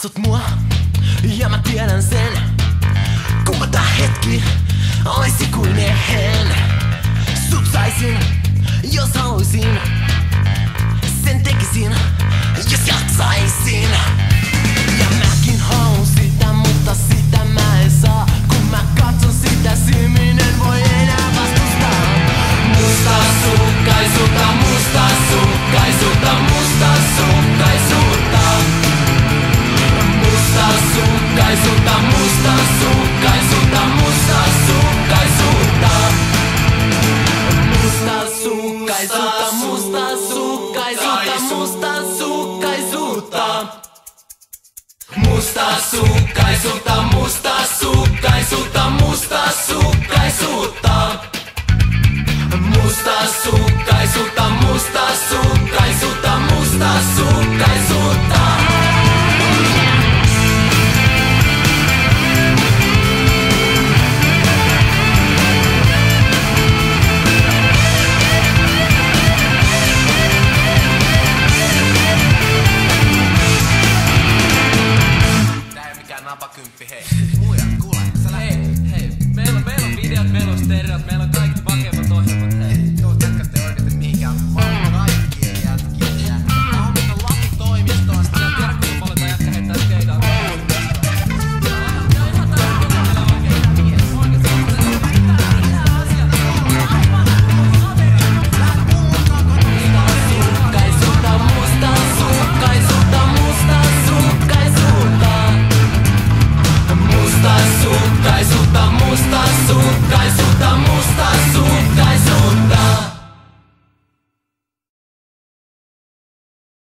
katsot mua, ja mä tiedän sen. Kuinka tää hetki ois ikuinen. Sut saisin, jos haluisin. Sen tekisin, jos jaksaisin. Ja mäkin haluun sitä, mutta sitä mä en saa. Kun mä katson sitä, silmin en voi enää vastustaa. Mustasukkaisuutta, mustasukkaisuutta, mustasukkaisuutta. Mustasukkaisuutta, mustasukkaisuutta, mustasukkaisuutta. Mustasukkaisuutta, mustasukkaisuutta, mustasukkaisuutta. Mustasukkaisuutta, mustasukkaisuutta, mustasukkaisuutta. Mustasukkaisuutta, mustasukkaisuutta.